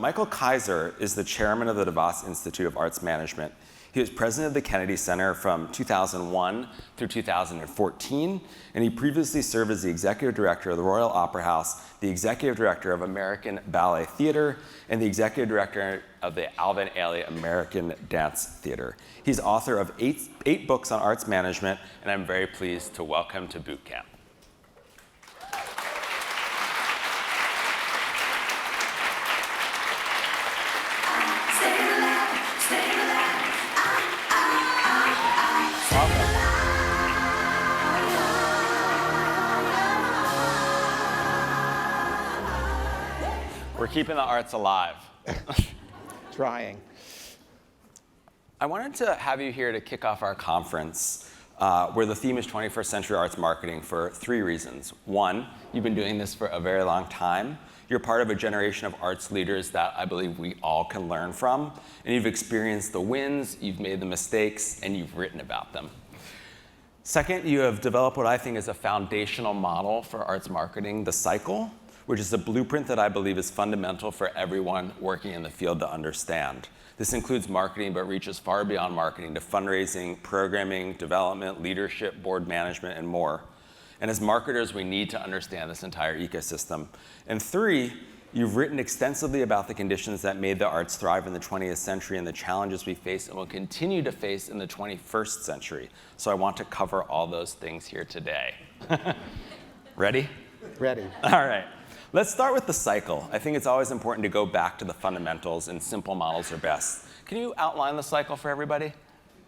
Michael Kaiser is the chairman of the DeVos Institute of Arts Management. He was president of the Kennedy Center from 2001 through 2014, and he previously served as the executive director of the Royal Opera House, the executive director of American Ballet Theatre, and the executive director of the Alvin Ailey American Dance Theatre. He's author of eight books on arts management, and I'm very pleased to welcome him to boot camp. We're keeping the arts alive. Trying. I wanted to have you here to kick off our conference, where the theme is 21st Century Arts Marketing, for three reasons. One, you've been doing this for a very long time. You're part of a generation of arts leaders that I believe we all can learn from. And you've experienced the wins, you've made the mistakes, and you've written about them. Second, you have developed what I think is a foundational model for arts marketing, the cycle, which is a blueprint that I believe is fundamental for everyone working in the field to understand. This includes marketing, but reaches far beyond marketing to fundraising, programming, development, leadership, board management, and more. And as marketers, we need to understand this entire ecosystem. And three, you've written extensively about the conditions that made the arts thrive in the 20th century and the challenges we face and will continue to face in the 21st century. So I want to cover all those things here today. Ready? Ready. All right. Let's start with the cycle. I think it's always important to go back to the fundamentals, and simple models are best. Can you outline the cycle for everybody?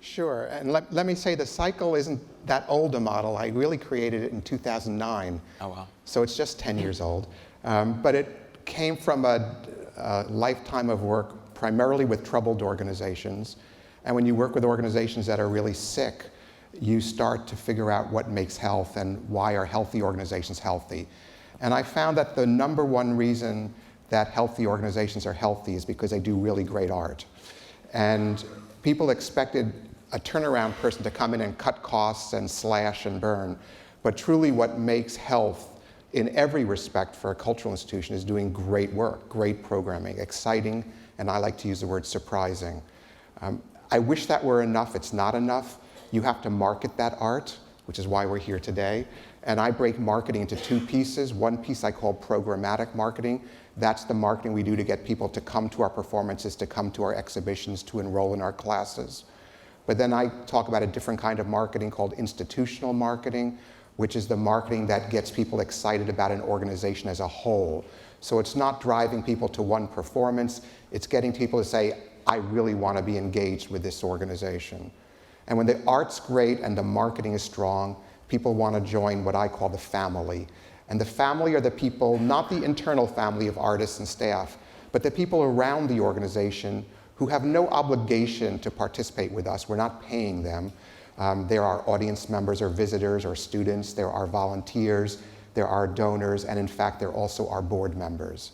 Sure. And let me say the cycle isn't that old a model. I really created it in 2009. Oh, wow. So it's just 10 years old. But it came from a lifetime of work primarily with troubled organizations. And when you work with organizations that are really sick, you start to figure out what makes health and why are healthy organizations healthy. And I found that the number one reason that healthy organizations are healthy is because they do really great art. And people expected a turnaround person to come in and cut costs and slash and burn. But truly what makes health in every respect for a cultural institution is doing great work, great programming, exciting, and I like to use the word surprising. I wish that were enough. It's not enough. You have to market that art, which is why we're here today. And I break marketing into two pieces. One piece I call programmatic marketing. That's the marketing we do to get people to come to our performances, to come to our exhibitions, to enroll in our classes. But then I talk about a different kind of marketing called institutional marketing, which is the marketing that gets people excited about an organization as a whole. So it's not driving people to one performance. It's getting people to say, I really want to be engaged with this organization. And when the art's great and the marketing is strong, people want to join what I call the family. And the family are the people, not the internal family of artists and staff, but the people around the organization who have no obligation to participate with us. We're not paying them. There are audience members or visitors or students. There are volunteers. There are donors. And in fact, there also are board members.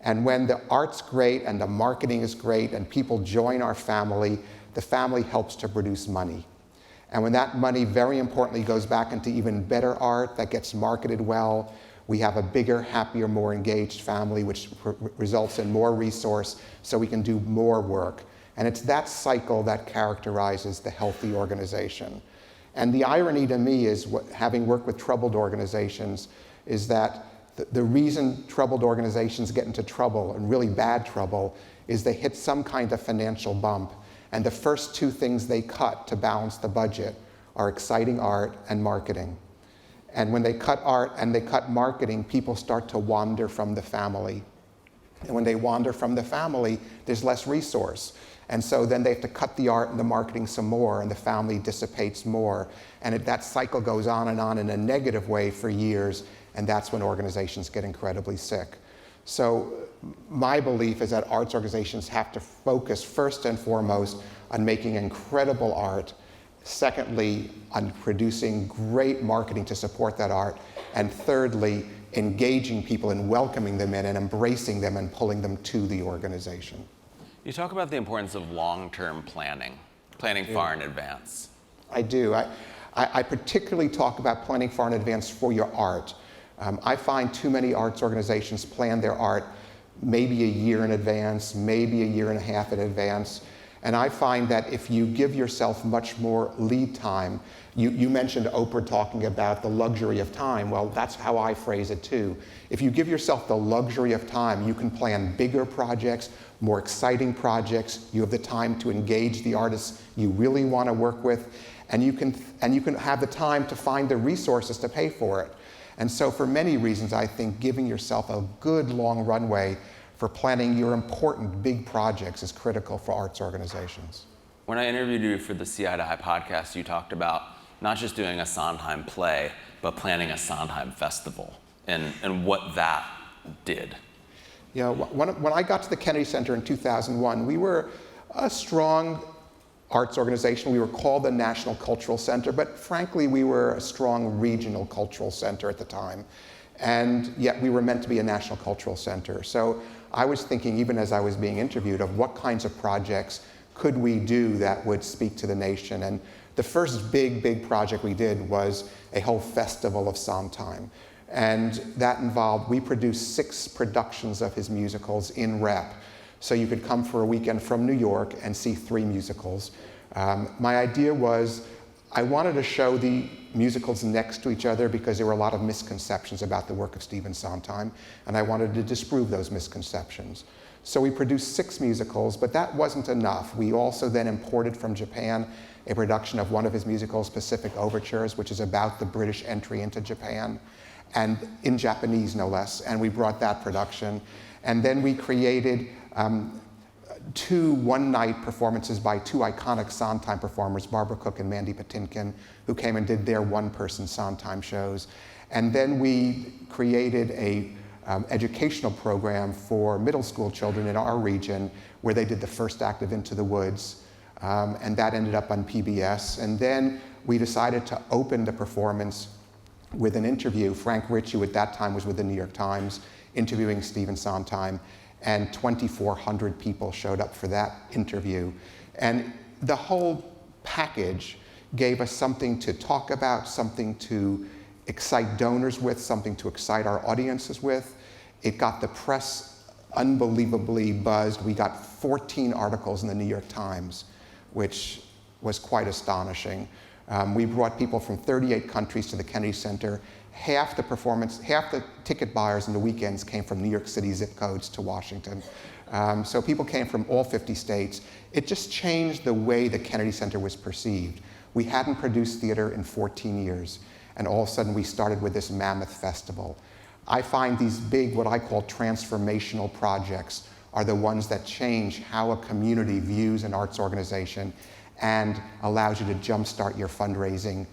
And when the art's great and the marketing is great and people join our family, the family helps to produce money. And when that money, very importantly, goes back into even better art that gets marketed well, we have a bigger, happier, more engaged family, which results in more resource so we can do more work. And it's that cycle that characterizes the healthy organization. And the irony to me is, having worked with troubled organizations, is that the reason troubled organizations get into trouble, and really bad trouble, is they hit some kind of financial bump. And the first two things they cut to balance the budget are exciting art and marketing. And when they cut art and they cut marketing, people start to wander from the family. And when they wander from the family, there's less resource. And so then they have to cut the art and the marketing some more, and the family dissipates more. And that cycle goes on in a negative way for years, and that's when organizations get incredibly sick. So my belief is that arts organizations have to focus first and foremost on making incredible art, secondly, on producing great marketing to support that art, and thirdly, engaging people and welcoming them in and embracing them and pulling them to the organization. You talk about the importance of long-term planning far in advance. I do. I particularly talk about planning far in advance for your art. I find too many arts organizations plan their art maybe a year in advance, maybe a year and a half in advance. And I find that if you give yourself much more lead time, you mentioned Oprah talking about the luxury of time. Well, that's how I phrase it too. If you give yourself the luxury of time, you can plan bigger projects, more exciting projects. You have the time to engage the artists you really want to work with, and you can have the time to find the resources to pay for it. And so for many reasons, I think giving yourself a good long runway for planning your important big projects is critical for arts organizations. When I interviewed you for the CI to I podcast, you talked about not just doing a Sondheim play, but planning a Sondheim festival and what that did. You know, when I got to the Kennedy Center in 2001, we were a strong arts organization. We were called the National Cultural Center, but frankly, we were a strong regional cultural center at the time. And yet we were meant to be a national cultural center. So I was thinking, even as I was being interviewed, of what kinds of projects could we do that would speak to the nation. And the first big project we did was a whole festival of Sondheim. And that involved, we produced 6 productions of his musicals in rep. So you could come for a weekend from New York and see 3 musicals. My idea was, I wanted to show the musicals next to each other because there were a lot of misconceptions about the work of Stephen Sondheim, and I wanted to disprove those misconceptions. So we produced 6 musicals, but that wasn't enough. We also then imported from Japan a production of one of his musicals, Pacific Overtures, which is about the British entry into Japan, and in Japanese no less, and we brought that production. And then we created 2 one-night performances by 2 iconic Sondheim performers, Barbara Cook and Mandy Patinkin, who came and did their one-person Sondheim shows. And then we created a educational program for middle school children in our region where they did the first act of Into the Woods, and that ended up on PBS. And then we decided to open the performance with an interview. Frank Rich, who at that time was with the New York Times, interviewing Stephen Sondheim, and 2,400 people showed up for that interview. And the whole package gave us something to talk about, something to excite donors with, something to excite our audiences with. It got the press unbelievably buzzed. We got 14 articles in the New York Times, which was quite astonishing. We brought people from 38 countries to the Kennedy Center. Half the ticket buyers in the weekends came from New York City zip codes to Washington. So people came from all 50 states. It just changed the way the Kennedy Center was perceived. We hadn't produced theater in 14 years, and all of a sudden we started with this mammoth festival. I find these big, what I call transformational projects, are the ones that change how a community views an arts organization and allows you to jumpstart your fundraising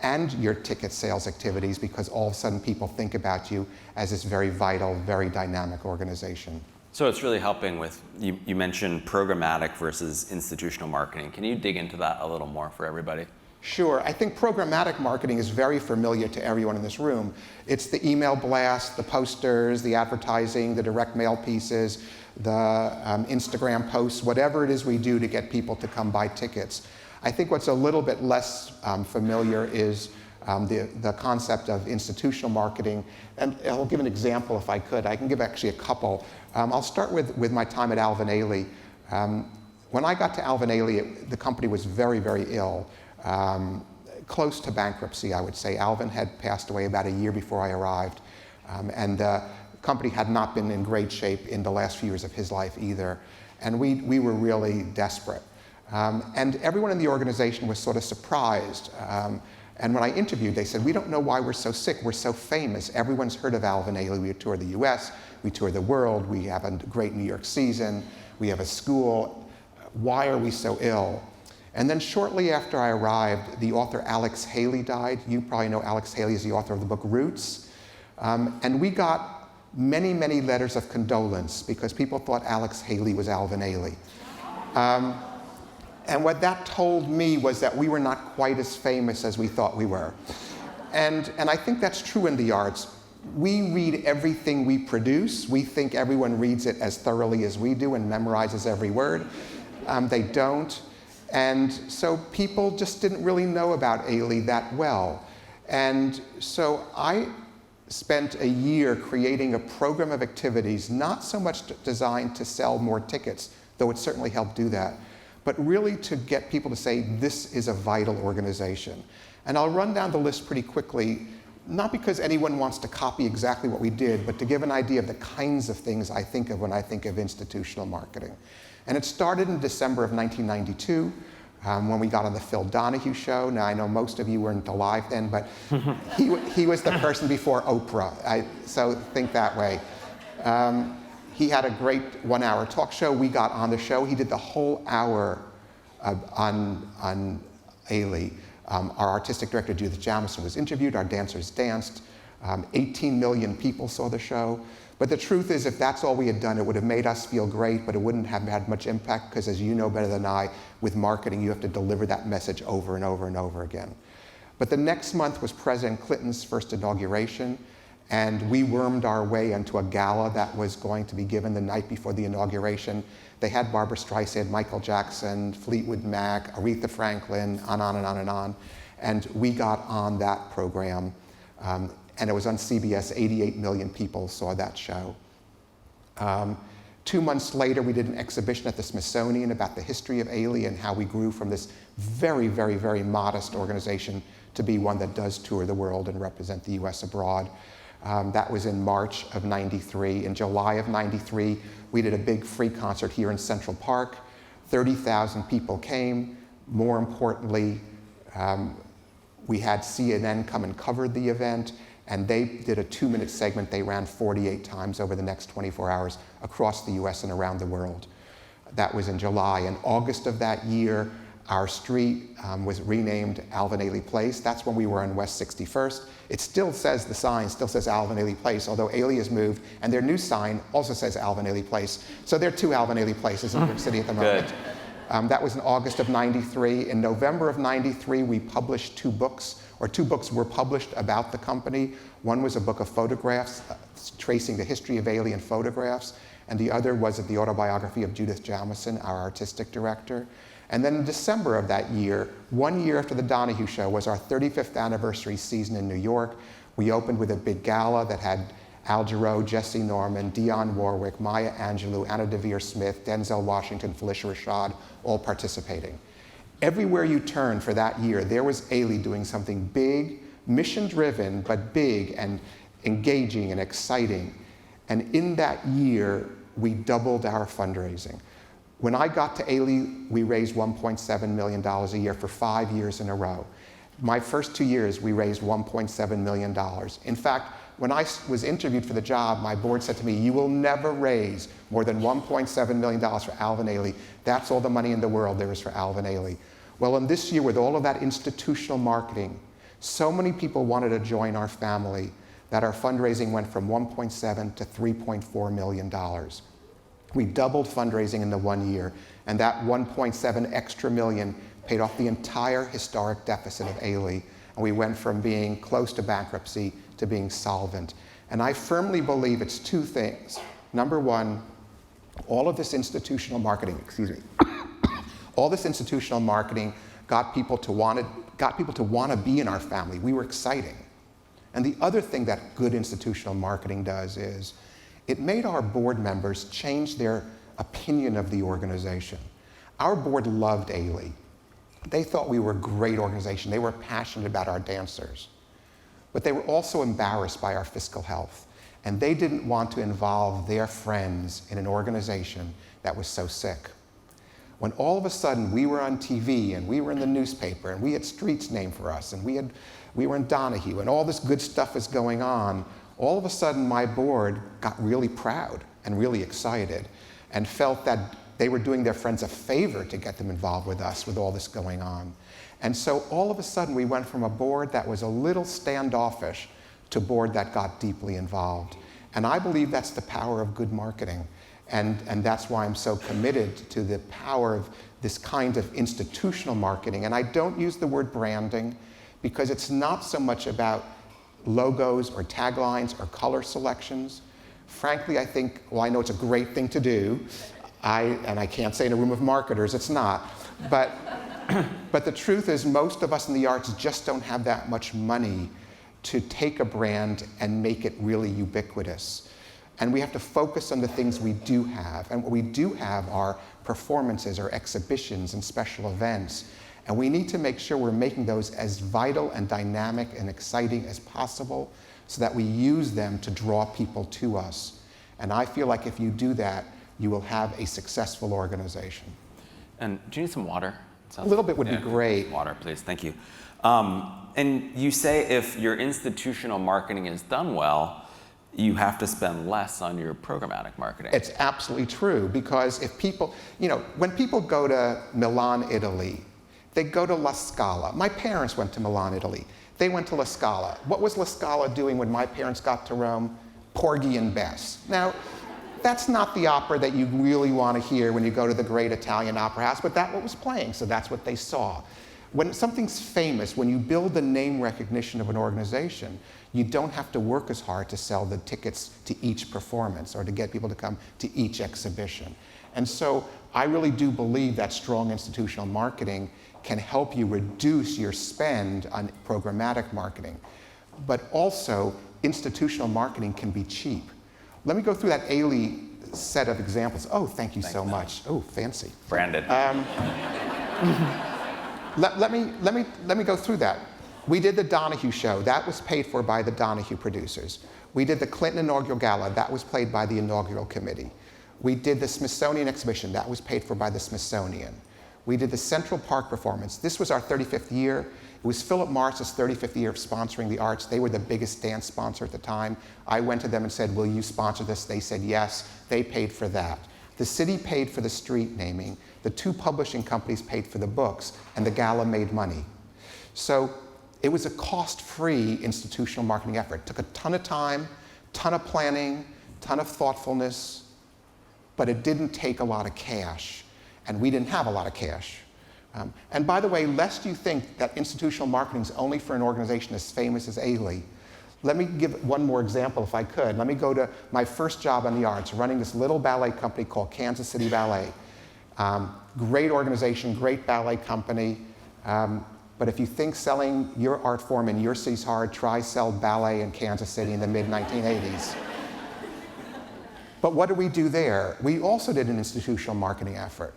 and your ticket sales activities, because all of a sudden people think about you as this very vital, very dynamic organization. So it's really helping with, you mentioned programmatic versus institutional marketing. Can you dig into that a little more for everybody? Sure. I think programmatic marketing is very familiar to everyone in this room. It's the email blast, the posters, the advertising, the direct mail pieces, the Instagram posts, whatever it is we do to get people to come buy tickets. I think what's a little bit less familiar is the concept of institutional marketing. And I'll give an example if I could. I can give actually a couple. I'll start with my time at Alvin Ailey. When I got to Alvin Ailey, the company was very, very ill. Close to bankruptcy, I would say. Alvin had passed away about a year before I arrived. And the company had not been in great shape in the last few years of his life either. And we were really desperate. And everyone in the organization was sort of surprised. And when I interviewed, they said, we don't know why we're so sick. We're so famous. Everyone's heard of Alvin Ailey. We tour the US, we tour the world, we have a great New York season, we have a school. Why are we so ill? And then shortly after I arrived, the author Alex Haley died. You probably know Alex Haley is the author of the book Roots. And we got many, many letters of condolence because people thought Alex Haley was Alvin Ailey. And what that told me was that we were not quite as famous as we thought we were. And I think that's true in the arts. We read everything we produce. We think everyone reads it as thoroughly as we do and memorizes every word. They don't. And so people just didn't really know about Ailey that well. And so I spent a year creating a program of activities, not so much designed to sell more tickets, though it certainly helped do that, but really to get people to say, this is a vital organization. And I'll run down the list pretty quickly, not because anyone wants to copy exactly what we did, but to give an idea of the kinds of things I think of when I think of institutional marketing. And it started in December of 1992, when we got on the Phil Donahue show. Now, I know most of you weren't alive then, but he was the person before Oprah, so think that way. He had a great 1-hour talk show. We got on the show. He did the whole hour on Ailey. Our artistic director, Judith Jamison, was interviewed. Our dancers danced. 18 million people saw the show. But the truth is, if that's all we had done, it would have made us feel great, but it wouldn't have had much impact, because as you know better than I, with marketing, you have to deliver that message over and over and over again. But the next month was President Clinton's first inauguration, and we wormed our way into a gala that was going to be given the night before the inauguration. They had Barbra Streisand, Michael Jackson, Fleetwood Mac, Aretha Franklin, on and on and on. And we got on that program. And it was on CBS. 88 million people saw that show. 2 months later, we did an exhibition at the Smithsonian about the history of Ailey and how we grew from this very, very, very modest organization to be one that does tour the world and represent the US abroad. That was in March of '93. In July of '93, we did a big free concert here in Central Park. 30,000 people came. More importantly, we had CNN come and cover the event, and they did a 2-minute segment they ran 48 times over the next 24 hours across the US and around the world. That was in July. In August of that year, our street was renamed Alvin Ailey Place. That's when we were on West 61st. It still says, the sign still says Alvin Ailey Place, although Ailey has moved, and their new sign also says Alvin Ailey Place. So there are 2 Alvin Ailey Places in New York City at the moment. That was in August of '93. In November of '93, we published 2 books, or 2 books were published about the company. One was a book of photographs tracing the history of Ailey in photographs, and the other was the autobiography of Judith Jamison, our artistic director. And then in December of that year, 1 year after the Donahue show, was our 35th anniversary season in New York. We opened with a big gala that had Al Jarreau, Jesse Norman, Dionne Warwick, Maya Angelou, Anna Deavere Smith, Denzel Washington, Phylicia Rashad, all participating. Everywhere you turned for that year, there was Ailey doing something big, mission-driven, but big and engaging and exciting. And in that year, we doubled our fundraising. When I got to Ailey, we raised $1.7 million a year for 5 years in a row. My first 2 years, we raised $1.7 million. In fact, when I was interviewed for the job, my board said to me, you will never raise more than $1.7 million for Alvin Ailey. That's all the money in the world there is for Alvin Ailey. Well, in this year, with all of that institutional marketing, so many people wanted to join our family that our fundraising went from $1.7 to $3.4 million. We doubled fundraising in the 1 year, and that 1.7 extra million paid off the entire historic deficit of Ailey, and we went from being close to bankruptcy to being solvent. And I firmly believe it's 2 things. Number one, all of this institutional marketing, all this institutional marketing got people to want to be in our family. We were exciting. And the other thing that good institutional marketing does is it made our board members change their opinion of the organization. Our board loved Ailey. They thought we were a great organization. They were passionate about our dancers. But they were also embarrassed by our fiscal health. And they didn't want to involve their friends in an organization that was so sick. When all of a sudden we were on TV and we were in the newspaper and we had streets named for us and we were in Donahue and all this good stuff is going on, all of a sudden my board got really proud and really excited and felt that they were doing their friends a favor to get them involved with us with all this going on. And so all of a sudden we went from a board that was a little standoffish to a board that got deeply involved. And I believe that's the power of good marketing. And that's why I'm so committed to the power of this kind of institutional marketing. And I don't use the word branding because it's not so much about logos or taglines or color selections. Frankly, I think, well, I know it's a great thing to do. And I can't say in a room of marketers it's not. But the truth is most of us in the arts just don't have that much money to take a brand and make it really ubiquitous. And we have to focus on the things we do have. And what we do have are performances or exhibitions and special events. And we need to make sure we're making those as vital and dynamic and exciting as possible so that we use them to draw people to us. And I feel like if you do that, you will have a successful organization. And do you need some water? A little bit would be great. Water, please. Thank you. And you say if your institutional marketing is done well, you have to spend less on your programmatic marketing. It's absolutely true, because if people, when people go to Milan, Italy, they go to La Scala. My parents went to Milan, Italy. They went to La Scala. What was La Scala doing when my parents got to Rome? Porgy and Bess. Now, that's not the opera that you really want to hear when you go to the great Italian opera house, but that's what was playing, so that's what they saw. When something's famous, when you build the name recognition of an organization, you don't have to work as hard to sell the tickets to each performance or to get people to come to each exhibition. And so I really do believe that strong institutional marketing can help you reduce your spend on programmatic marketing. But also, institutional marketing can be cheap. Let me go through that Ailey set of examples. Oh, thank you so much. Oh, fancy. Branded. Let me go through that. We did the Donahue show. That was paid for by the Donahue producers. We did the Clinton Inaugural Gala. That was paid by the Inaugural Committee. We did the Smithsonian exhibition. That was paid for by the Smithsonian. We did the Central Park performance. This was our 35th year. It was Philip Morris's 35th year of sponsoring the arts. They were the biggest dance sponsor at the time. I went to them and said, will you sponsor this? They said yes. They paid for that. The city paid for the street naming. The two publishing companies paid for the books, and the gala made money. So it was a cost-free institutional marketing effort. It took a ton of time, ton of planning, ton of thoughtfulness, but it didn't take a lot of cash, and we didn't have a lot of cash. And by the way, lest you think that institutional marketing is only for an organization as famous as Ailey, let me give one more example if I could. Let me go to my first job in the arts, running this little ballet company called Kansas City Ballet. Great organization, great ballet company. But if you think selling your art form in your city's hard, try sell ballet in Kansas City in the mid-1980s. But what did we do there? We also did an institutional marketing effort.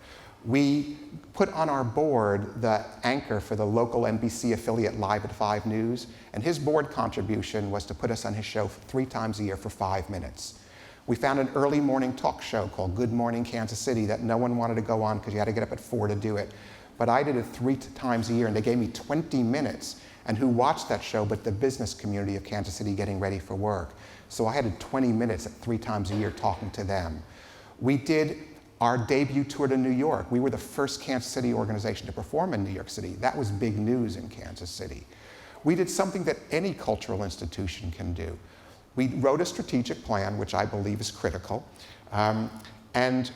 We put on our board the anchor for the local NBC affiliate Live at 5 News, and his board contribution was to put us on his show 3 times a year for 5 minutes. We found an early morning talk show called Good Morning Kansas City that no one wanted to go on because you had to get up at 4 to do it. But I did it 3 times a year, and they gave me 20 minutes. And who watched that show but the business community of Kansas City getting ready for work? So I had 20 minutes 3 times a year talking to them. We did our debut tour to New York. We were the first Kansas City organization to perform in New York City. That was big news in Kansas City. We did something that any cultural institution can do. We wrote a strategic plan, which I believe is critical, and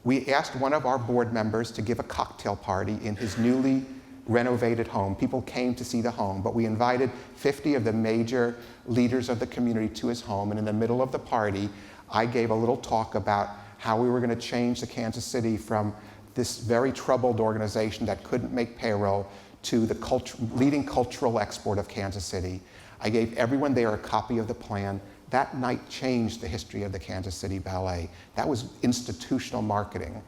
we asked one of our board members to give a cocktail party in his newly renovated home. People came to see the home, but we invited 50 of the major leaders of the community to his home, and in the middle of the party, I gave a little talk about how we were going to change the Kansas City from this very troubled organization that couldn't make payroll to the leading cultural export of Kansas City. I gave everyone there a copy of the plan. That night changed the history of the Kansas City Ballet. That was institutional marketing.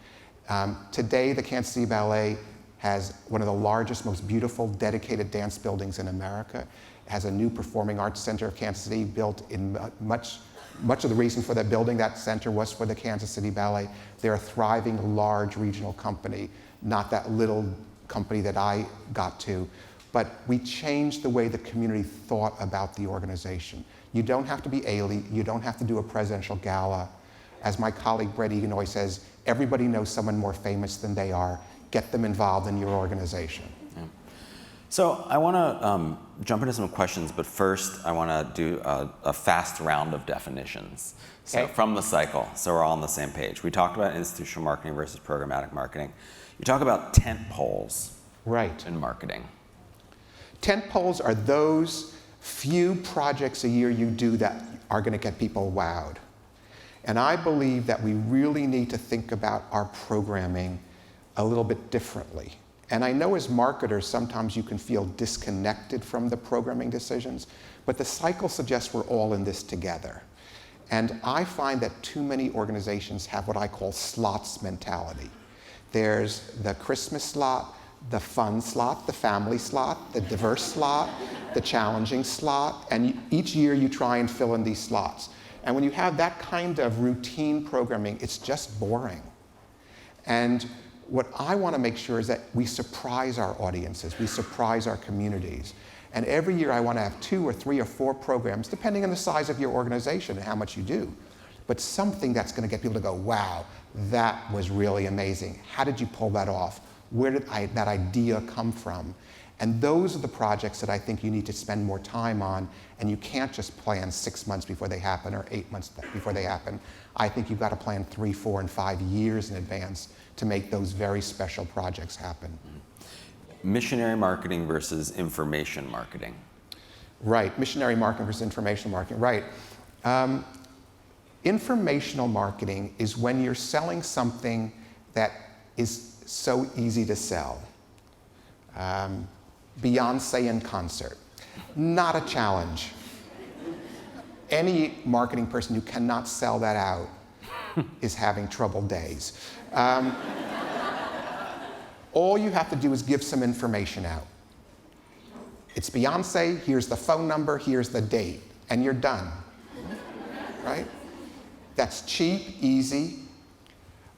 Today, the Kansas City Ballet has one of the largest, most beautiful, dedicated dance buildings in America. It has a new performing arts center of Kansas City built in much of the reason for that building that center was for the Kansas City Ballet. They're a thriving, large regional company, not that little company that I got to. But we changed the way the community thought about the organization. You don't have to be Ailey. You don't have to do a presidential gala. As my colleague Brett Egan always says, everybody knows someone more famous than they are. Get them involved in your organization. Yeah. So I want to jump into some questions, but first I want to do a fast round of definitions. So Okay. from the cycle, so we're all on the same page. We talked about institutional marketing versus programmatic marketing. You talk about tent poles Right. in marketing. Tent poles are those few projects a year you do that are going to get people wowed. And I believe that we really need to think about our programming a little bit differently. And I know as marketers, sometimes you can feel disconnected from the programming decisions, but the cycle suggests we're all in this together. And I find that too many organizations have what I call slots mentality. There's the Christmas slot, the fun slot, the family slot, the diverse slot, the challenging slot, and each year you try and fill in these slots. And when you have that kind of routine programming, it's just boring. And what I want to make sure is that we surprise our audiences, we surprise our communities. And every year I want to have 2 or 3 or 4 programs, depending on the size of your organization and how much you do. But something that's going to get people to go, wow, that was really amazing. How did you pull that off? Where did that idea come from? And those are the projects that I think you need to spend more time on, and you can't just plan 6 months before they happen or 8 months before they happen. I think you've got to plan 3, 4, and 5 years in advance to make those very special projects happen. Missionary marketing versus information marketing. Right, missionary marketing versus informational marketing, right. Informational marketing is when you're selling something that is so easy to sell. Beyonce in concert, not a challenge. Any marketing person who cannot sell that out is having troubled days. All you have to do is give some information out. It's Beyonce, here's the phone number, here's the date, and you're done, right? That's cheap, easy.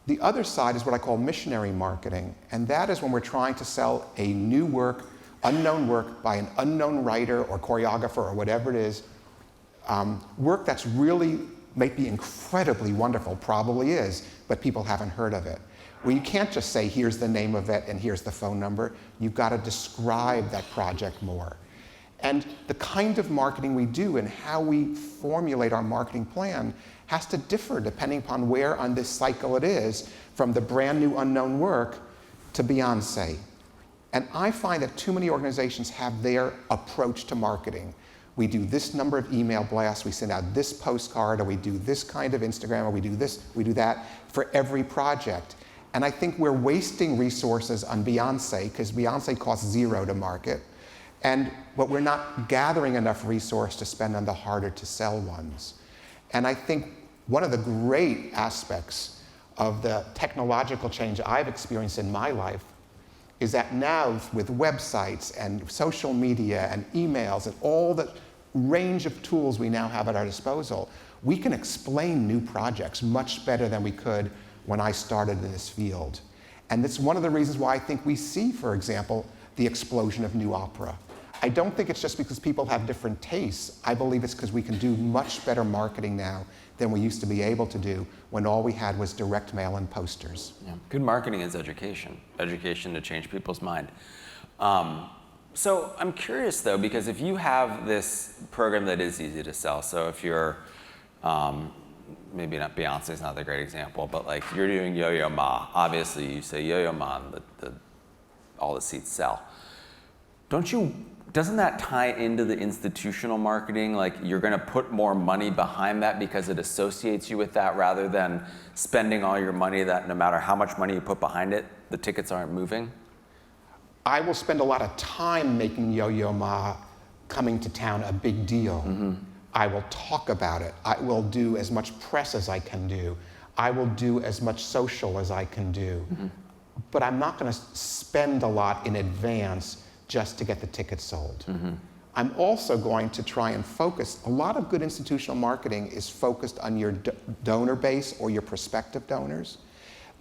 The other side is what I call missionary marketing, and that is when we're trying to sell a new work, unknown work by an unknown writer or choreographer or whatever it is, work that's really might be incredibly wonderful, probably is, but people haven't heard of it. Well, you can't just say, here's the name of it and here's the phone number. You've got to describe that project more. And the kind of marketing we do and how we formulate our marketing plan has to differ depending upon where on this cycle it is, from the brand new unknown work to Beyonce. And I find that too many organizations have their approach to marketing. We do this number of email blasts, we send out this postcard, or we do this kind of Instagram, or we do this, we do that for every project. And I think we're wasting resources on Beyonce, because Beyonce costs $0 to market, but we're not gathering enough resource to spend on the harder to sell ones. And I think one of the great aspects of the technological change I've experienced in my life is that now with websites and social media and emails and all the range of tools we now have at our disposal, we can explain new projects much better than we could when I started in this field. And it's one of the reasons why I think we see, for example, the explosion of new opera. I don't think it's just because people have different tastes. I believe it's because we can do much better marketing now than we used to be able to do when all we had was direct mail and posters. Yeah. Good marketing is education. Education to change people's mind. So I'm curious though, because if you have this program that is easy to sell, so if you're, maybe not Beyonce's not the great example, but like you're doing Yo-Yo Ma, obviously you say Yo-Yo Ma and all the seats sell. Doesn't that tie into the institutional marketing? Like you're going to put more money behind that because it associates you with that rather than spending all your money that no matter how much money you put behind it, the tickets aren't moving? I will spend a lot of time making Yo-Yo Ma coming to town a big deal. Mm-hmm. I will talk about it. I will do as much press as I can do. I will do as much social as I can do. Mm-hmm. But I'm not going to spend a lot in advance just to get the tickets sold. Mm-hmm. I'm also going to try and focus. A lot of good institutional marketing is focused on your donor base or your prospective donors.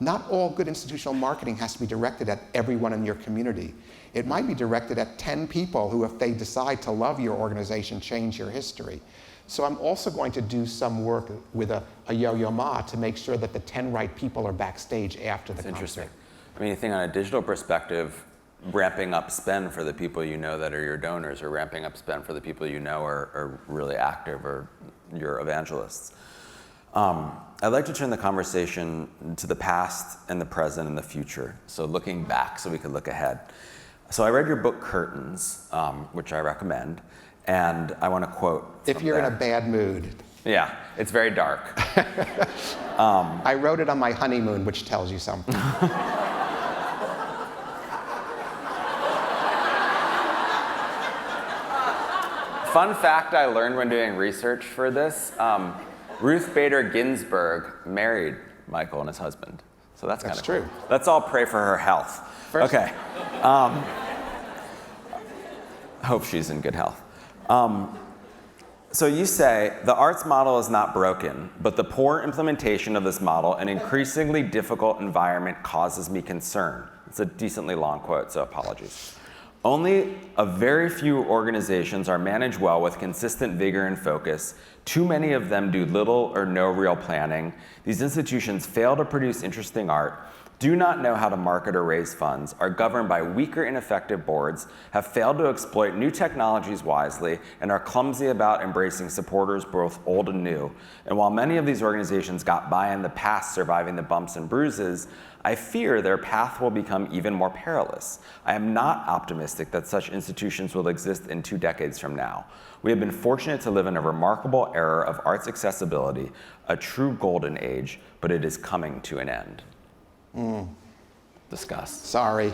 Not all good institutional marketing has to be directed at everyone in your community. It might be directed at 10 people who, if they decide to love your organization, change your history. So I'm also going to do some work with a Yo-Yo Ma to make sure that the 10 right people are backstage after the concert. Interesting. I mean, you think on a digital perspective, ramping up spend for the people you know that are your donors, or ramping up spend for the people you know are really active or your evangelists. I'd like to turn the conversation to the past and the present and the future. So looking back so we could look ahead. So I read your book, Curtains, which I recommend, and I want to quote. If you're in a bad mood. Yeah, it's very dark. I wrote it on my honeymoon, which tells you something. fun fact I learned when doing research for this, Ruth Bader Ginsburg married Michael and his husband. So that's kind of true. Cool. Let's all pray for her health. First. Okay. Hope she's in good health. So you say the arts model is not broken, but the poor implementation of this model and increasingly difficult environment causes me concern. It's a decently long quote, so apologies. Only a very few organizations are managed well with consistent vigor and focus. Too many of them do little or no real planning. These institutions fail to produce interesting art, do not know how to market or raise funds, are governed by weak or ineffective boards, have failed to exploit new technologies wisely, and are clumsy about embracing supporters both old and new. And while many of these organizations got by in the past surviving the bumps and bruises, I fear their path will become even more perilous. I am not optimistic that such institutions will exist in 2 decades from now. We have been fortunate to live in a remarkable era of arts accessibility, a true golden age, but it is coming to an end. Discuss. Sorry.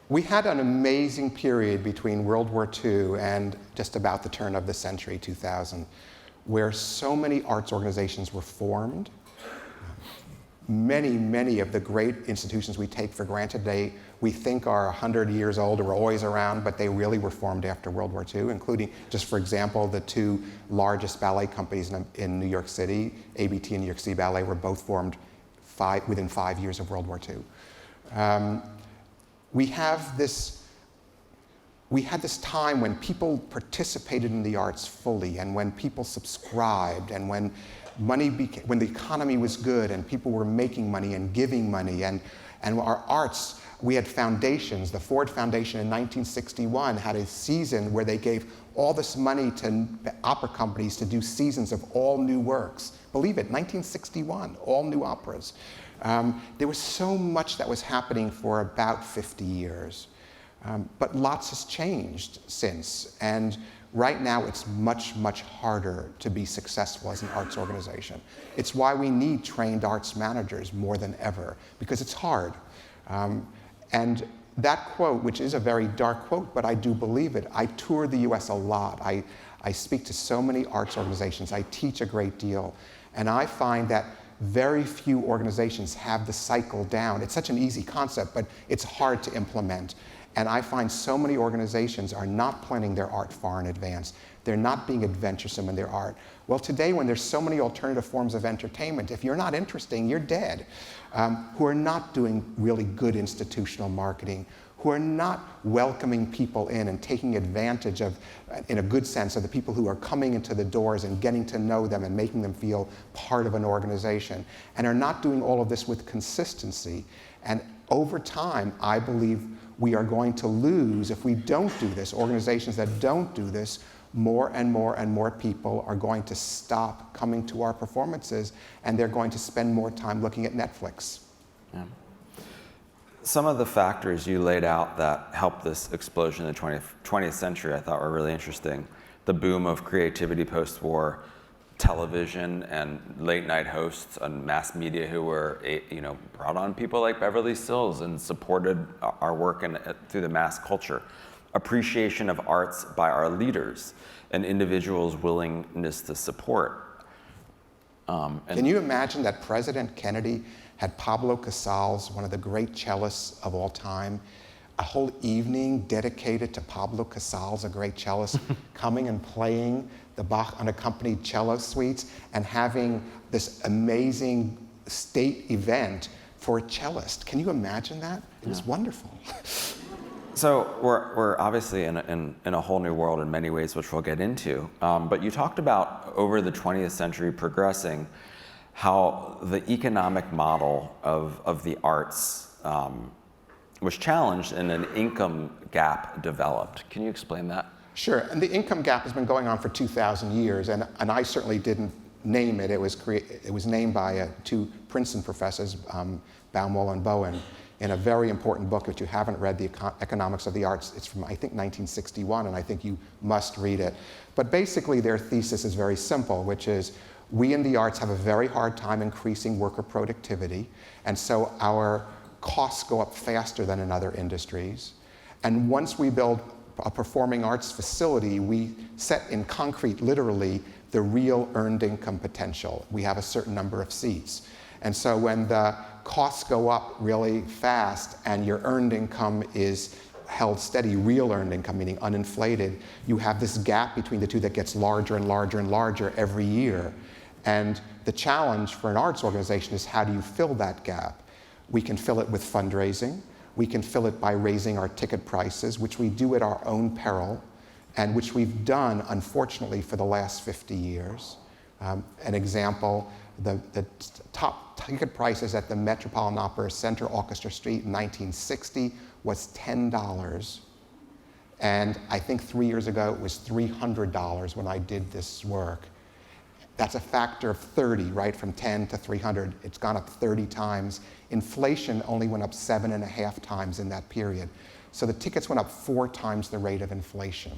We had an amazing period between World War II and just about the turn of the century, 2000, where so many arts organizations were formed. Many of the great institutions we take for granted today, we think are 100 years old or were always around, but they really were formed after World War II, including, just for example, the 2 largest ballet companies in New York City, ABT and New York City Ballet, were both formed within 5 years of World War II. We had this time when people participated in the arts fully, and when people subscribed, and when when the economy was good and people were making money and giving money, and our arts, we had foundations. The Ford Foundation in 1961 had a season where they gave all this money to opera companies to do seasons of all new works. Believe it, 1961, all new operas. There was so much that was happening for about 50 years. But lots has changed since, and right now it's much harder to be successful as an arts organization. It's why we need trained arts managers more than ever, because it's hard. And that quote, which is a very dark quote, but I do believe it. I tour the US a lot. I speak to so many arts organizations. I teach a great deal. And I find that very few organizations have the cycle down. It's such an easy concept, but it's hard to implement. And I find so many organizations are not planning their art far in advance. They're not being adventuresome in their art. Well, today, when there's so many alternative forms of entertainment, if you're not interesting, you're dead. Who are not doing really good institutional marketing, who are not welcoming people in and taking advantage of, in a good sense, of the people who are coming into the doors and getting to know them and making them feel part of an organization, and are not doing all of this with consistency. And over time, I believe we are going to lose, if we don't do this, organizations that don't do this, more and more people are going to stop coming to our performances, and they're going to spend more time looking at Netflix. Yeah. Some of the factors you laid out that helped this explosion in the 20th century I thought were really interesting. The boom of creativity post-war, television and late night hosts and mass media who were, brought on people like Beverly Sills and supported our work through the mass culture. Appreciation of arts by our leaders and individuals' willingness to support. Can you imagine that President Kennedy had Pablo Casals, one of the great cellists of all time, a whole evening dedicated to Pablo Casals, a great cellist, coming and playing the Bach unaccompanied cello suites and having this amazing state event for a cellist? Can you imagine that? It was wonderful. So we're obviously in a whole new world in many ways, which we'll get into. But you talked about over the 20th century progressing, how the economic model of the arts was challenged and an income gap developed. Can you explain that? Sure, and the income gap has been going on for 2,000 years, and I certainly didn't name it. It was named by 2 Princeton professors, Baumwoll and Bowen, in a very important book. If you haven't read The Economics of the Arts, it's from, I think, 1961, and I think you must read it. But basically, their thesis is very simple, which is we in the arts have a very hard time increasing worker productivity, and so our costs go up faster than in other industries. And once we build a performing arts facility, we set in concrete, literally, the real earned income potential. We have a certain number of seats. And so when the costs go up really fast and your earned income is held steady, real earned income, meaning uninflated, you have this gap between the two that gets larger and larger and larger every year. And the challenge for an arts organization is, how do you fill that gap? We can fill it with fundraising. We can fill it by raising our ticket prices, which we do at our own peril, and which we've done, unfortunately, for the last 50 years. An example, the top ticket prices at the Metropolitan Opera Center, Orchestra Street in 1960 was $10. And I think 3 years ago it was $300 when I did this work. That's a factor of 30, right? From 10 to 300, it's gone up 30 times. Inflation only went up 7.5 times in that period. So the tickets went up 4 times the rate of inflation.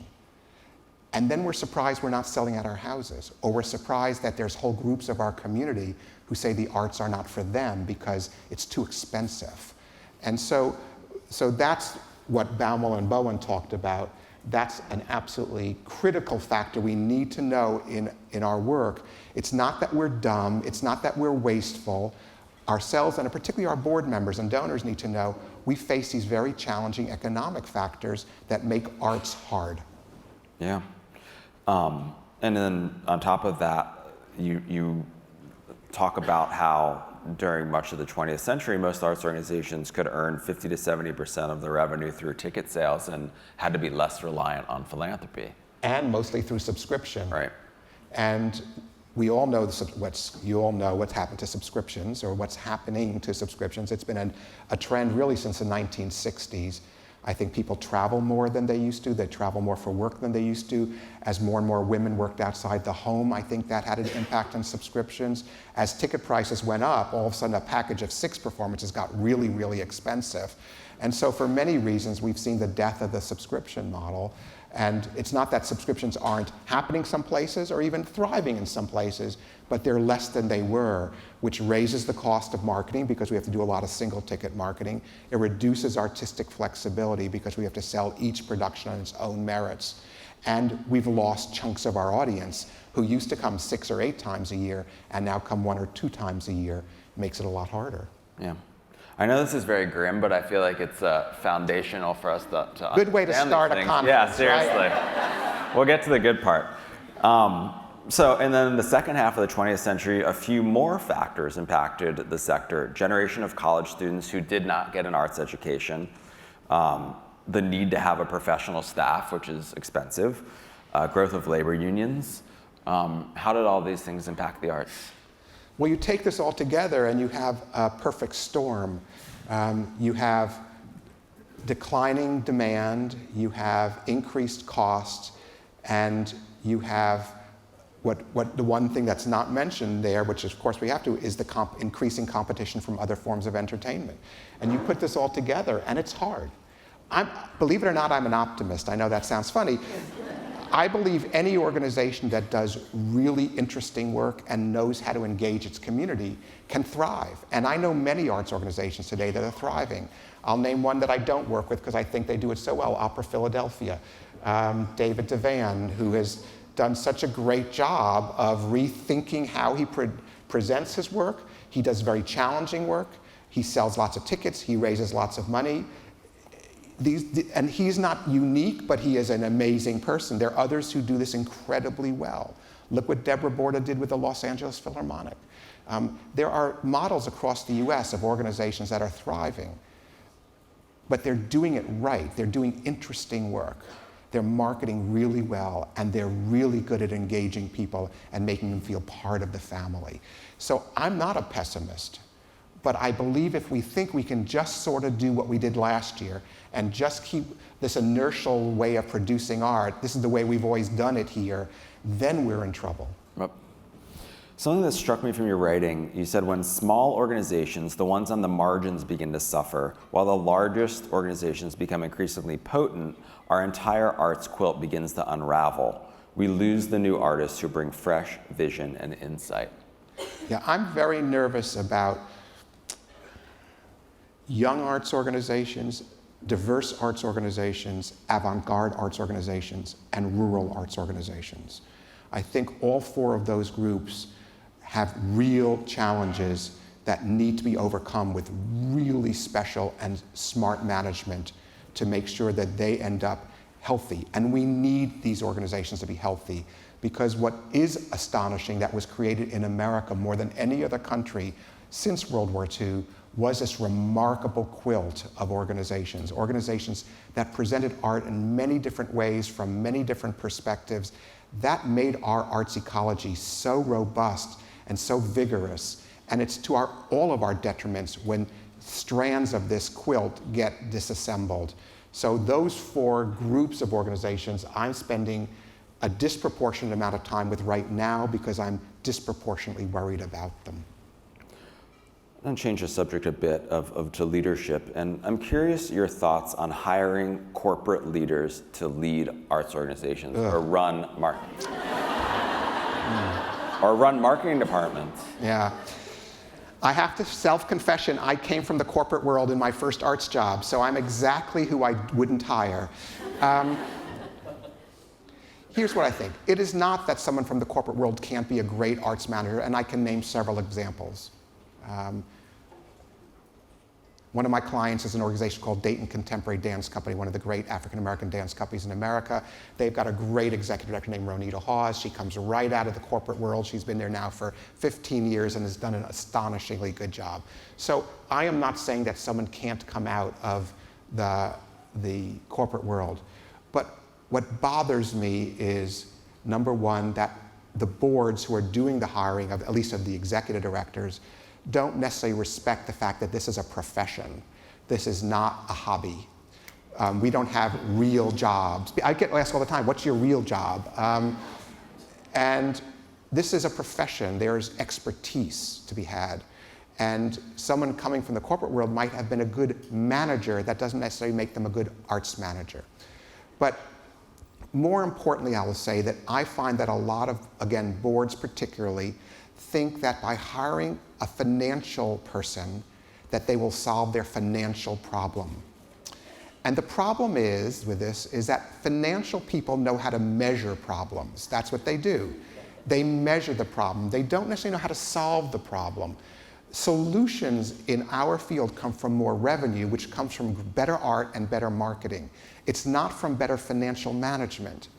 And then we're surprised we're not selling at our houses, or we're surprised that there's whole groups of our community who say the arts are not for them because it's too expensive. And so that's what Baumol and Bowen talked about. That's an absolutely critical factor we need to know in our work. It's not that we're dumb, it's not that we're wasteful. Ourselves, and particularly our board members and donors, need to know we face these very challenging economic factors that make arts hard. Yeah. And then on top of that, you talk about how during much of the 20th century, most arts organizations could earn 50 to 70% of their revenue through ticket sales and had to be less reliant on philanthropy. And mostly through subscription. Right. And we all know what's happened to subscriptions, or what's happening to subscriptions. It's been a trend really since the 1960s. I think people travel more than they used to. They travel more for work than they used to. As more and more women worked outside the home, I think that had an impact on subscriptions. As ticket prices went up, all of a sudden a package of 6 performances got really, really expensive. And so for many reasons, we've seen the death of the subscription model. And it's not that subscriptions aren't happening some places or even thriving in some places, but they're less than they were, which raises the cost of marketing because we have to do a lot of single ticket marketing. It reduces artistic flexibility because we have to sell each production on its own merits. And we've lost chunks of our audience who used to come 6 or 8 times a year and now come 1 or 2 times a year. Makes it a lot harder. Yeah. I know this is very grim, but I feel like it's foundational for us to good way to start a conference. Yeah, seriously. Right? We'll get to the good part. And then in the second half of the 20th century, a few more factors impacted the sector. Generation of college students who did not get an arts education, the need to have a professional staff, which is expensive, growth of labor unions. How did all these things impact the arts? Well, you take this all together and you have a perfect storm. You have declining demand, you have increased costs, and you have what the one thing that's not mentioned there, which of course we have to, is the increasing competition from other forms of entertainment. And you put this all together and it's hard. Believe it or not, I'm an optimist. I know that sounds funny. I believe any organization that does really interesting work and knows how to engage its community can thrive. And I know many arts organizations today that are thriving. I'll name one that I don't work with because I think they do it so well, Opera Philadelphia. David Devan, who has done such a great job of rethinking how he presents his work. He does very challenging work. He sells lots of tickets. He raises lots of money. And he's not unique, but he is an amazing person. There are others who do this incredibly well. Look what Deborah Borda did with the Los Angeles Philharmonic. There are models across the US of organizations that are thriving, but they're doing it right. They're doing interesting work. They're marketing really well, and they're really good at engaging people and making them feel part of the family. So I'm not a pessimist. But I believe if we think we can just sort of do what we did last year and just keep this inertial way of producing art, this is the way we've always done it here, then we're in trouble. Yep. Something that struck me from your writing, you said when small organizations, the ones on the margins, begin to suffer, while the largest organizations become increasingly potent, our entire arts quilt begins to unravel. We lose the new artists who bring fresh vision and insight. Yeah, I'm very nervous about young arts organizations, diverse arts organizations, avant-garde arts organizations, and rural arts organizations. I think all 4 of those groups have real challenges that need to be overcome with really special and smart management to make sure that they end up healthy. And we need these organizations to be healthy, because what is astonishing that was created in America more than any other country since World War II was this remarkable quilt of organizations that presented art in many different ways from many different perspectives. That made our arts ecology so robust and so vigorous. And it's to all of our detriments when strands of this quilt get disassembled. So those 4 groups of organizations I'm spending a disproportionate amount of time with right now because I'm disproportionately worried about them. I'm going to change the subject a bit to leadership, and I'm curious your thoughts on hiring corporate leaders to lead arts organizations or run marketing departments. Yeah. I have to self-confession, I came from the corporate world in my first arts job, so I'm exactly who I wouldn't hire. Here's what I think. It is not that someone from the corporate world can't be a great arts manager, and I can name several examples. One of my clients is an organization called Dayton Contemporary Dance Company, one of the great African-American dance companies in America. They've got a great executive director named Ronita Hawes. She comes right out of the corporate world. She's been there now for 15 years and has done an astonishingly good job. So I am not saying that someone can't come out of the corporate world. But what bothers me is, number one, that the boards who are doing the hiring, at least of the executive directors, don't necessarily respect the fact that this is a profession. This is not a hobby. We don't have real jobs. I get asked all the time, what's your real job? And this is a profession. There's expertise to be had. And someone coming from the corporate world might have been a good manager. That doesn't necessarily make them a good arts manager. But more importantly, I will say that I find that a lot of, again, boards particularly, think that by hiring a financial person, that they will solve their financial problem. And the problem is, with this, is that financial people know how to measure problems. That's what they do. They measure the problem. They don't necessarily know how to solve the problem. Solutions in our field come from more revenue, which comes from better art and better marketing. It's not from better financial management.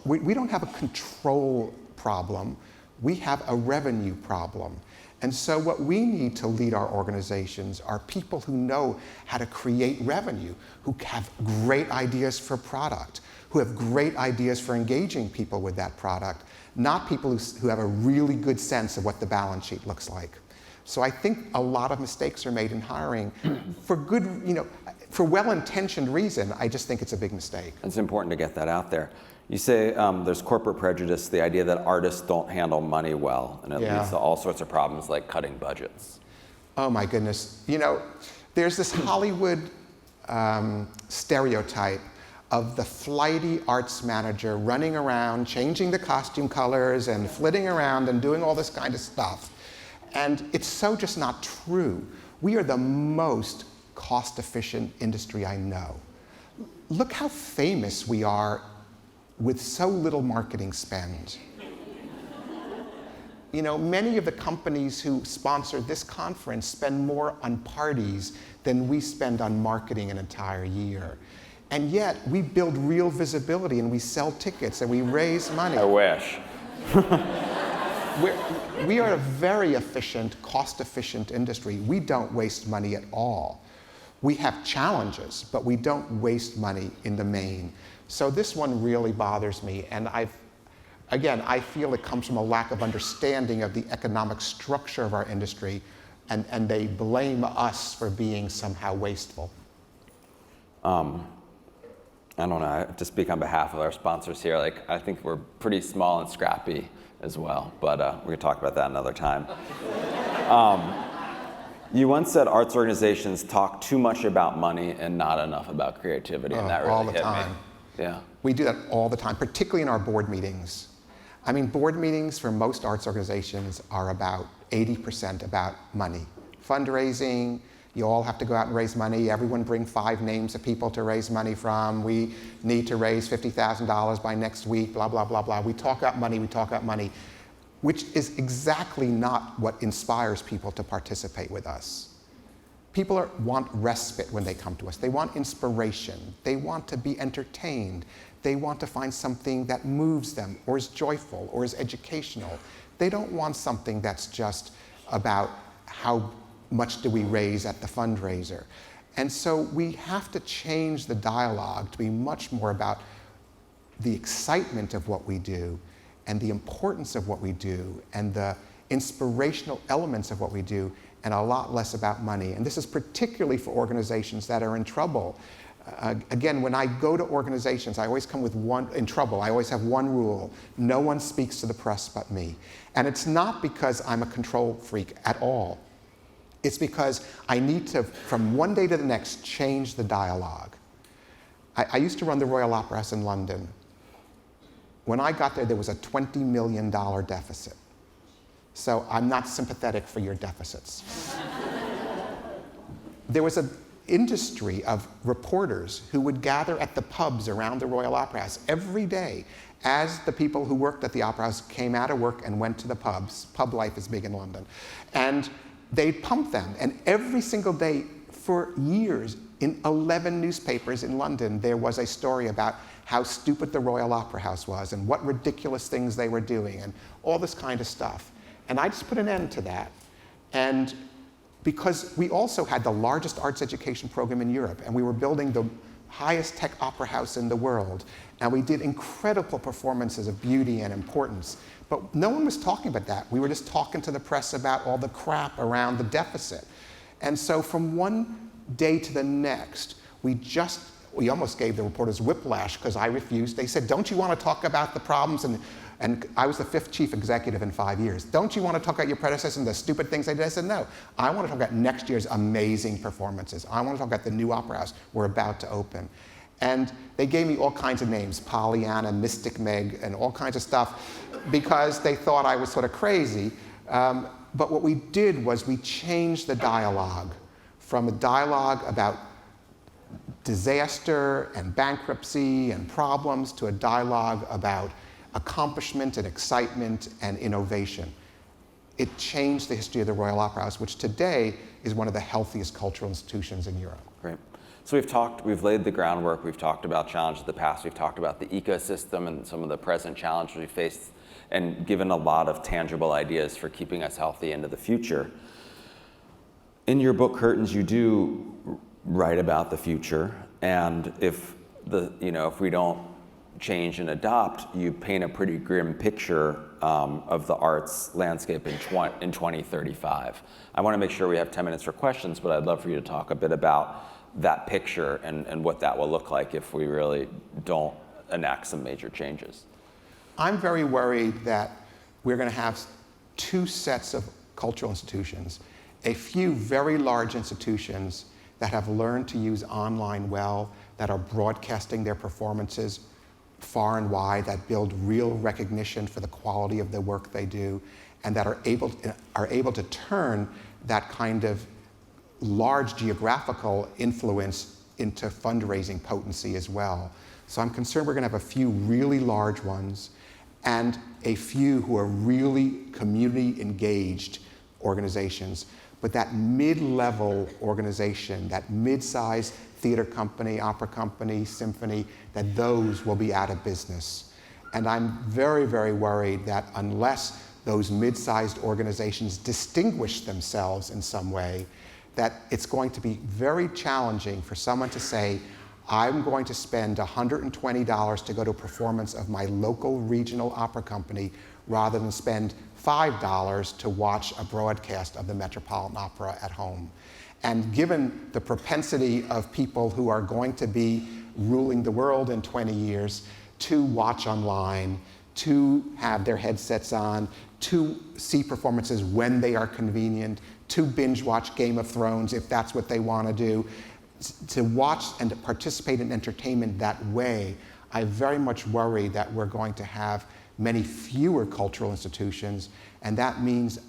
We don't have a control problem. We have a revenue problem. And so what we need to lead our organizations are people who know how to create revenue, who have great ideas for product, who have great ideas for engaging people with that product, not people who have a really good sense of what the balance sheet looks like. So I think a lot of mistakes are made in hiring for good, for well-intentioned reason. I just think it's a big mistake. It's important to get that out there. You say there's corporate prejudice, the idea that artists don't handle money well, and it leads to all sorts of problems like cutting budgets. Oh my goodness. There's this Hollywood stereotype of the flighty arts manager running around, changing the costume colors and flitting around and doing all this kind of stuff. And it's so just not true. We are the most cost-efficient industry I know. Look how famous we are with so little marketing spend. Many of the companies who sponsor this conference spend more on parties than we spend on marketing an entire year. And yet, we build real visibility and we sell tickets and we raise money. I wish. We are a very efficient, cost-efficient industry. We don't waste money at all. We have challenges, but we don't waste money in the main. So this one really bothers me, and I feel it comes from a lack of understanding of the economic structure of our industry, and they blame us for being somehow wasteful. I don't know, I have to speak on behalf of our sponsors here. I think we're pretty small and scrappy as well, but we can talk about that another time. You once said arts organizations talk too much about money and not enough about creativity, and that really all the hit time. me. Yeah. We do that all the time, particularly in our board meetings. I mean, board meetings for most arts organizations are about 80% about money. Fundraising, You all have to go out and raise money. Everyone bring 5 names of people to raise money from. We need to raise $50,000 by next week, blah, blah, blah, blah. We talk about money, which is exactly not what inspires people to participate with us. People want respite when they come to us. They want inspiration. They want to be entertained. They want to find something that moves them or is joyful or is educational. They don't want something that's just about how much do we raise at the fundraiser. And so we have to change the dialogue to be much more about the excitement of what we do and the importance of what we do and the inspirational elements of what we do, and a lot less about money. And this is particularly for organizations that are in trouble. Again, when I go to organizations, I always come with I always have one rule: no one speaks to the press but me. And it's not because I'm a control freak at all. It's because I need to, from one day to the next, change the dialogue. I used to run the Royal Opera House in London. When I got there was a $20 million deficit. So I'm not sympathetic for your deficits. There was an industry of reporters who would gather at the pubs around the Royal Opera House every day as the people who worked at the Opera House came out of work and went to the pubs. Pub life is big in London. And they'd pump them. And every single day for years, in 11 newspapers in London, there was a story about how stupid the Royal Opera House was and what ridiculous things they were doing and all this kind of stuff. And I just put an end to that. And because we also had the largest arts education program in Europe, and we were building the highest tech opera house in the world, and we did incredible performances of beauty and importance. But no one was talking about that. We were just talking to the press about all the crap around the deficit. And so from one day to the next, we almost gave the reporters whiplash because I refused. They said, don't you want to talk about the problems? And I was the 5th chief executive in 5 years. Don't you want to talk about your predecessors and the stupid things they did? I said, no. I want to talk about next year's amazing performances. I want to talk about the new opera house we're about to open. And they gave me all kinds of names, Pollyanna, Mystic Meg, and all kinds of stuff, because they thought I was sort of crazy. But what we did was we changed the dialogue from a dialogue about disaster and bankruptcy and problems to a dialogue about accomplishment and excitement and innovation. It changed the history of the Royal Opera House, which today is one of the healthiest cultural institutions in Europe. Great. So we've laid the groundwork, we've talked about challenges of the past, we've talked about the ecosystem and some of the present challenges we face, and given a lot of tangible ideas for keeping us healthy into the future. In your book, Curtains, you do write about the future, and if we don't change and adopt, you paint a pretty grim picture of the arts landscape in 2035. I want to make sure we have 10 minutes for questions, but I'd love for you to talk a bit about that picture and what that will look like if we really don't enact some major changes. I'm very worried that we're going to have 2 sets of cultural institutions. A few very large institutions that have learned to use online well, that are broadcasting their performances far and wide, that build real recognition for the quality of the work they do, and that are able to turn that kind of large geographical influence into fundraising potency as well. So I'm concerned we're going to have a few really large ones and a few who are really community engaged organizations. But that mid-level organization, that mid-sized theater company, opera company, symphony, that those will be out of business. And I'm very, very worried that unless those mid-sized organizations distinguish themselves in some way, that it's going to be very challenging for someone to say, I'm going to spend $120 to go to a performance of my local regional opera company rather than spend $5 to watch a broadcast of the Metropolitan Opera at home. And given the propensity of people who are going to be ruling the world in 20 years to watch online, to have their headsets on, to see performances when they are convenient, to binge watch Game of Thrones if that's what they want to do, to watch and to participate in entertainment that way, I very much worry that we're going to have many fewer cultural institutions, and that means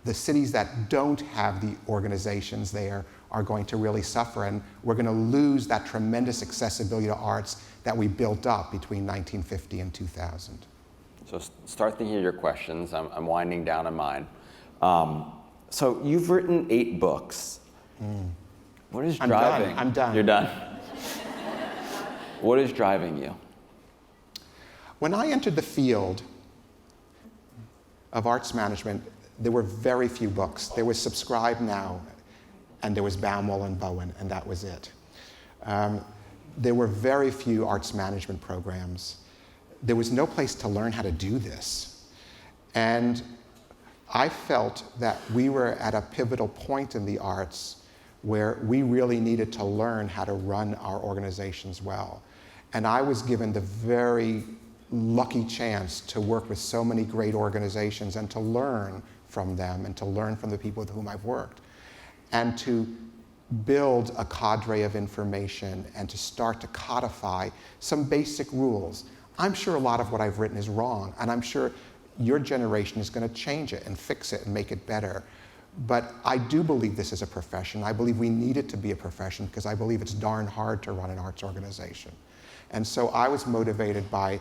the cities that don't have the organizations there are going to really suffer, and we're going to lose that tremendous accessibility to arts that we built up between 1950 and 2000. So start thinking of your questions. I'm winding down on mine. So you've written 8 books. What is driving? I'm done. You're done? What is driving you? When I entered the field of arts management, there were very few books. There was Subscribe Now, and there was Baumol and Bowen, and that was it. There were very few arts management programs. There was no place to learn how to do this. And I felt that we were at a pivotal point in the arts where we really needed to learn how to run our organizations well. And I was given the very lucky chance to work with so many great organizations and to learn from them and to learn from the people with whom I've worked, and to build a cadre of information and to start to codify some basic rules. I'm sure a lot of what I've written is wrong, and I'm sure your generation is going to change it and fix it and make it better. But I do believe this is a profession. I believe we need it to be a profession because I believe it's darn hard to run an arts organization. And so I was motivated by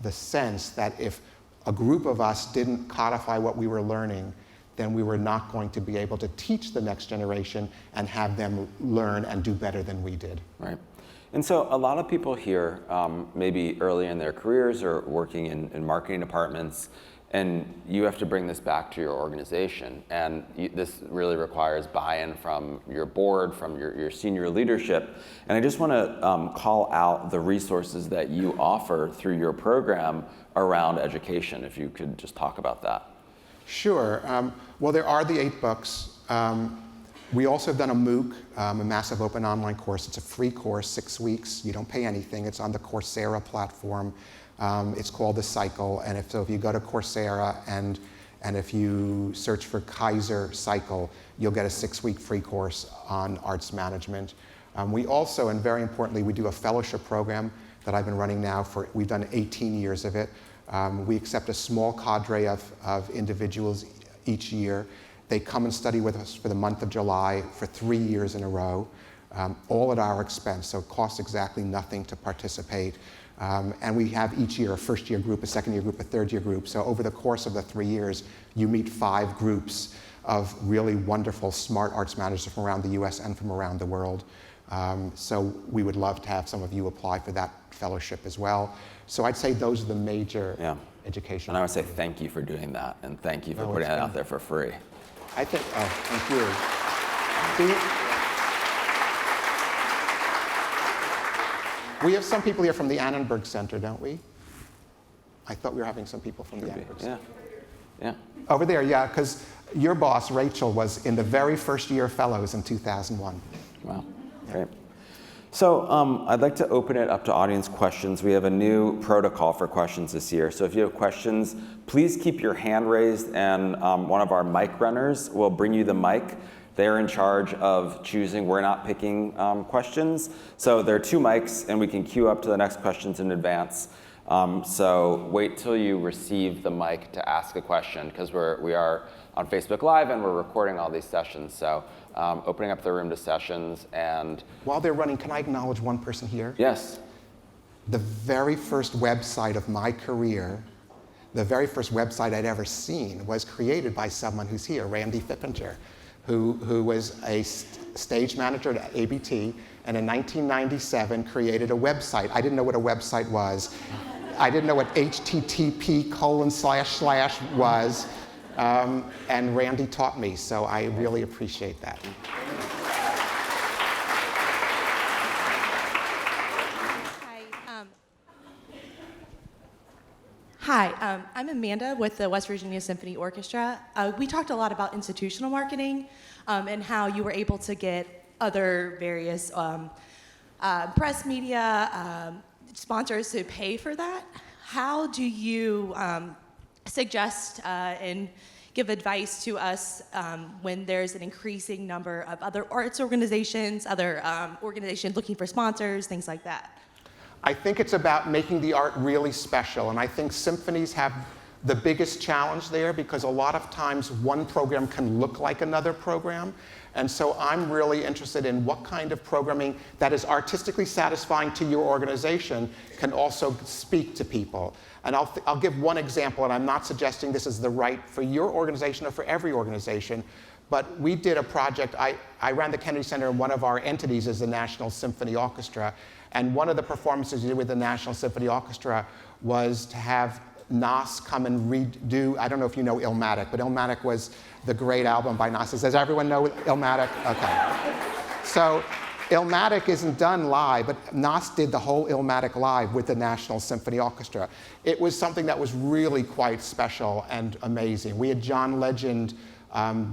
the sense that if a group of us didn't codify what we were learning, then we were not going to be able to teach the next generation and have them learn and do better than we did. Right. And so a lot of people here, maybe early in their careers or working in marketing departments, and you have to bring this back to your organization. And this really requires buy-in from your board, from your senior leadership. And I just want to call out the resources that you offer through your program around education, if you could just talk about that. Sure. Well, there are the 8 books. We also have done a MOOC, a massive open online course. It's a free course, 6 weeks. You don't pay anything. It's on the Coursera platform. It's called The Cycle, and if you go to Coursera and if you search for Kaiser Cycle, you'll get a 6-week free course on arts management. We also, and very importantly, we do a fellowship program that I've been running now we've done 18 years of it. We accept a small cadre of individuals each year. They come and study with us for the month of July for 3 years in a row, all at our expense, so it costs exactly nothing to participate. And we have each year a first-year group, a second-year group, a third-year group. So over the course of the 3 years, you meet 5 groups of really wonderful, smart arts managers from around the US and from around the world. So we would love to have some of you apply for that fellowship as well. So I'd say those are the major education. And I would say thank you for doing that, and thank you for putting it out there for free. I think, thank you. We have some people here from the Annenberg Center, don't we? I thought we were having some people from the Annenberg Center. Yeah. Over there, yeah, because your boss, Rachel, was in the very first year of fellows in 2001. Wow, great. So I'd like to open it up to audience questions. We have a new protocol for questions this year. So if you have questions, please keep your hand raised, and one of our mic runners will bring you the mic. They're in charge of choosing. We're not picking questions. So there are 2 mics, and we can queue up to the next questions in advance. So wait till you receive the mic to ask a question, because we are on Facebook Live, and we're recording all these sessions. So opening up the room to sessions. And while they're running, can I acknowledge one person here? Yes. The very first website of my career, the very first website I'd ever seen, was created by someone who's here, Randy Fippinger, who was a stage manager at ABT, and in 1997 created a website. I didn't know what a website was. I didn't know what HTTP:/ was, and Randy taught me, so I really appreciate that. Hi, I'm Amanda with the West Virginia Symphony Orchestra. We talked a lot about institutional marketing and how you were able to get other various press media sponsors to pay for that. How do you suggest and give advice to us when there's an increasing number of other arts organizations, other organizations looking for sponsors, things like that? I think it's about making the art really special, and I think symphonies have the biggest challenge there, because a lot of times one program can look like another program. And so I'm really interested in what kind of programming that is artistically satisfying to your organization can also speak to people. And I'll give one example, and I'm not suggesting this is the right for your organization or for every organization, but we did a project. I ran the Kennedy Center, and one of our entities is the National Symphony Orchestra. And one of the performances we did with the National Symphony Orchestra was to have Nas come and redo, I don't know if you know Illmatic, but Illmatic was the great album by Nas. Does everyone know Illmatic? Okay. So Illmatic isn't done live, but Nas did the whole Illmatic live with the National Symphony Orchestra. It was something that was really quite special and amazing. We had John Legend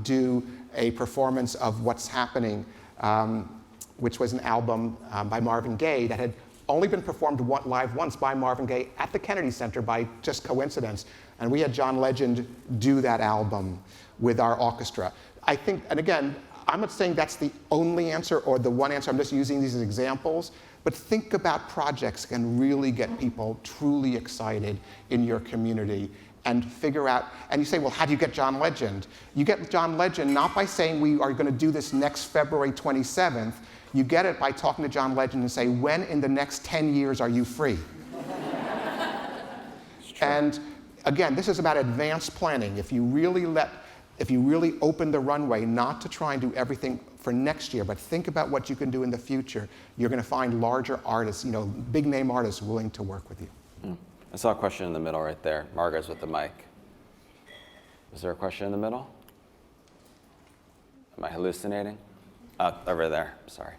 do a performance of What's Happening, which was an album by Marvin Gaye that had only been performed live once by Marvin Gaye at the Kennedy Center by just coincidence. And we had John Legend do that album with our orchestra. I think, and again, I'm not saying that's the only answer or the one answer, I'm just using these as examples, but think about projects that can really get people truly excited in your community and figure out, and you say, well, how do you get John Legend? You get John Legend not by saying we are going to do this next February 27th, you get it by talking to John Legend and say, when in the next 10 years are you free? And again, this is about advanced planning. If you really open the runway, not to try and do everything for next year, but think about what you can do in the future, you're going to find larger artists, big name artists willing to work with you. I saw a question in the middle right there. Margaret's with the mic. Is there a question in the middle? Am I hallucinating? Over there, sorry.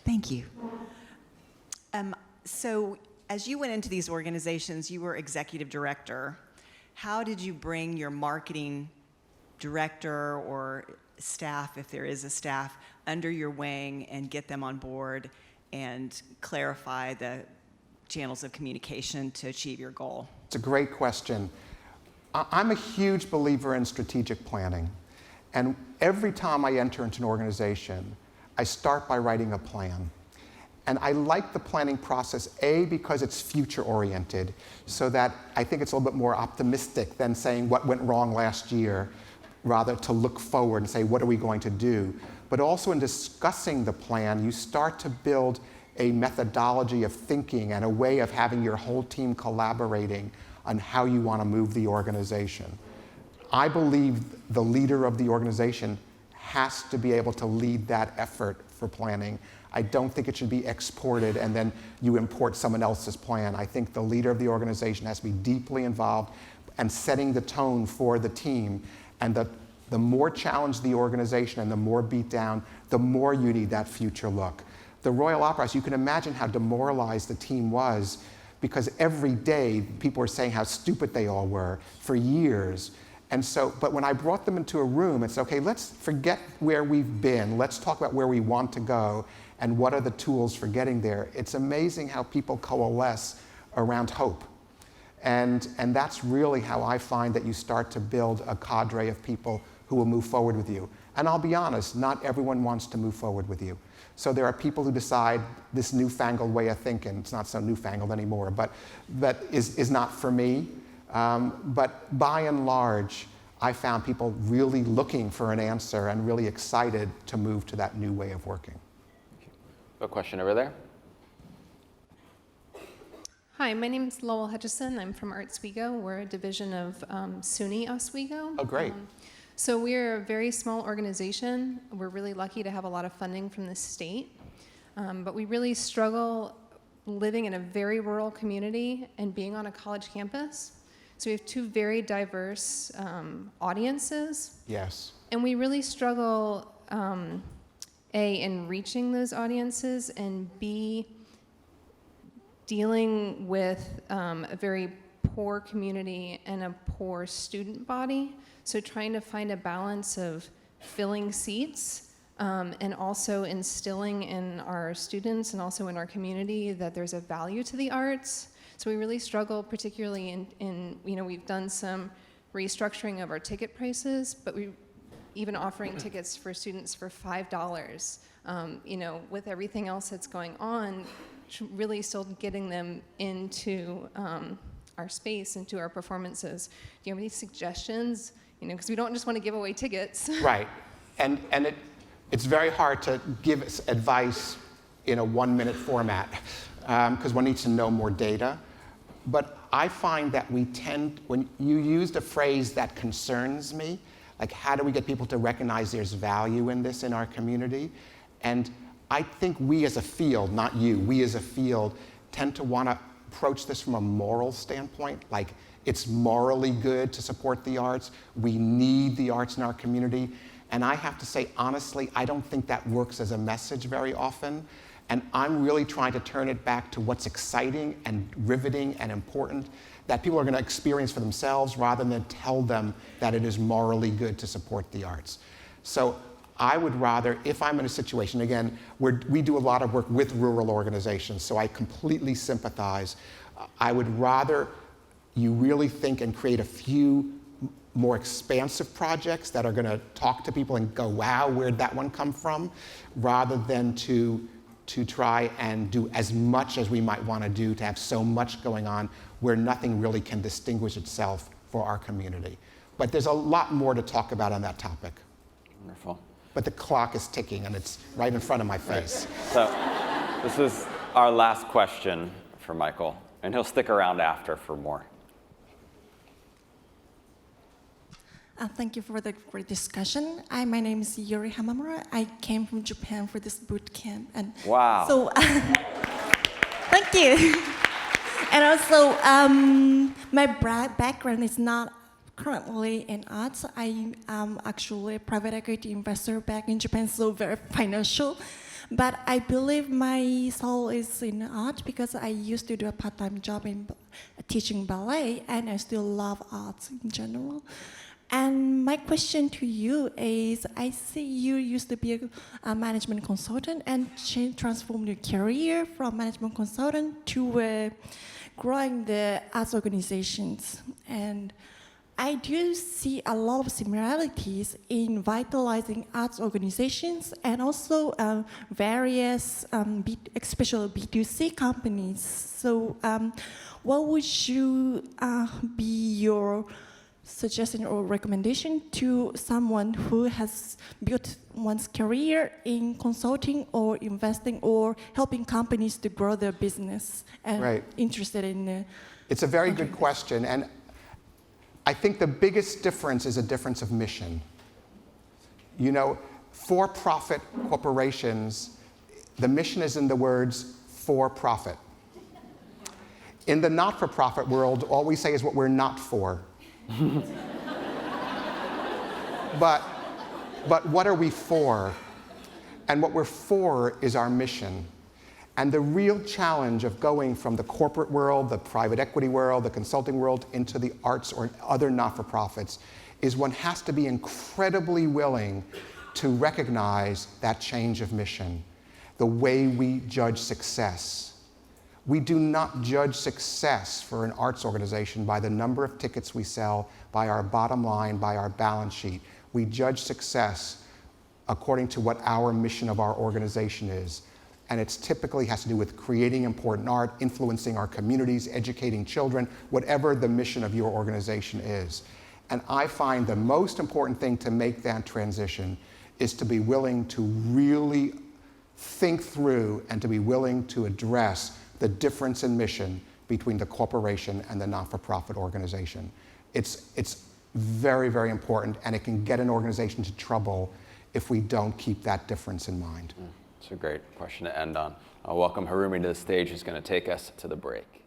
Thank you. So as you went into these organizations, you were executive director. How did you bring your marketing director or staff, if there is a staff, under your wing and get them on board and clarify the channels of communication to achieve your goal? It's a great question. I'm a huge believer in strategic planning. And every time I enter into an organization, I start by writing a plan. And I like the planning process, A, because it's future-oriented, so that I think it's a little bit more optimistic than saying what went wrong last year, rather to look forward and say, what are we going to do? But also in discussing the plan, you start to build a methodology of thinking and a way of having your whole team collaborating on how you want to move the organization. I believe the leader of the organization has to be able to lead that effort for planning. I don't think it should be exported and then you import someone else's plan. I think the leader of the organization has to be deeply involved and setting the tone for the team. And the more challenged the organization and the more beat down, the more you need that future look. The Royal Opera House, you can imagine how demoralized the team was because every day people were saying how stupid they all were for years. And so, but when I brought them into a room, it's okay, let's forget where we've been. Let's talk about where we want to go and what are the tools for getting there. It's amazing how people coalesce around hope. And that's really how I find that you start to build a cadre of people who will move forward with you. And I'll be honest, not everyone wants to move forward with you. So there are people who decide this newfangled way of thinking, it's not so newfangled anymore, but that is not for me. But by and large, I found people really looking for an answer and really excited to move to that new way of working. A question over there. Hi, my name is Lowell Hutchison. I'm from Oswego. We're a division of SUNY Oswego. Oh, great. So we're a very small organization. We're really lucky to have a lot of funding from the state. But we really struggle living in a very rural community and being on a college campus. So we have two very diverse audiences. Yes. And we really struggle, A, in reaching those audiences, and B, dealing with a very poor community and a poor student body. So trying to find a balance of filling seats and also instilling in our students and also in our community that there's a value to the arts. So we really struggle, particularly in we've done some restructuring of our ticket prices, but we even offering tickets for students for $5. With everything else that's going on, really still getting them into our space, into our performances. Do you have any suggestions? Because we don't just want to give away tickets. Right. And it's very hard to give advice in a 1-minute format because one needs to know more data. But I find that when you used a phrase that concerns me, like how do we get people to recognize there's value in this in our community? And I think we as a field, not you, we as a field tend to want to approach this from a moral standpoint, like it's morally good to support the arts. We need the arts in our community. And I have to say, honestly, I don't think that works as a message very often. And I'm really trying to turn it back to what's exciting and riveting and important that people are going to experience for themselves rather than tell them that it is morally good to support the arts. So I would rather, if I'm in a situation, again, we do a lot of work with rural organizations, so I completely sympathize. I would rather you really think and create a few more expansive projects that are going to talk to people and go, wow, where'd that one come from, rather than to try and do as much as we might want to do, to have so much going on where nothing really can distinguish itself for our community. But there's a lot more to talk about on that topic. Wonderful. But the clock is ticking and it's right in front of my face. So this is our last question for Michael, and he'll stick around after for more. Thank you for the great discussion. My name is Yuri Hamamura. I came from Japan for this boot camp. And Wow. So, thank you. And also, my background is not currently in arts. I am actually a private equity investor back in Japan, so very financial. But I believe my soul is in art because I used to do a part-time job in teaching ballet, and I still love arts in general. And my question to you is, I see you used to be a management consultant and transformed your career from management consultant to growing the arts organizations. And I do see a lot of similarities in vitalizing arts organizations and also various, especially B2C companies. So what would you be your suggestion or recommendation to someone who has built one's career in consulting or investing or helping companies to grow their business and Right. interested in It's a very good question, and I think the biggest difference is a difference of mission. For-profit corporations, the mission is in the words for profit. In the not-for-profit world, all we say is what we're not for. But what are we for? And what we're for is our mission. And the real challenge of going from the corporate world, the private equity world, the consulting world, into the arts or other not-for-profits is one has to be incredibly willing to recognize that change of mission, the way we judge success. We do not judge success for an arts organization by the number of tickets we sell, by our bottom line, by our balance sheet. We judge success according to what our mission of our organization is. And it typically has to do with creating important art, influencing our communities, educating children, whatever the mission of your organization is. And I find the most important thing to make that transition is to be willing to really think through and to be willing to address the difference in mission between the corporation and the not-for-profit organization. It's very, very important, and it can get an organization into trouble if we don't keep that difference in mind. It's a great question to end on. I'll welcome Harumi to the stage, who's going to take us to the break.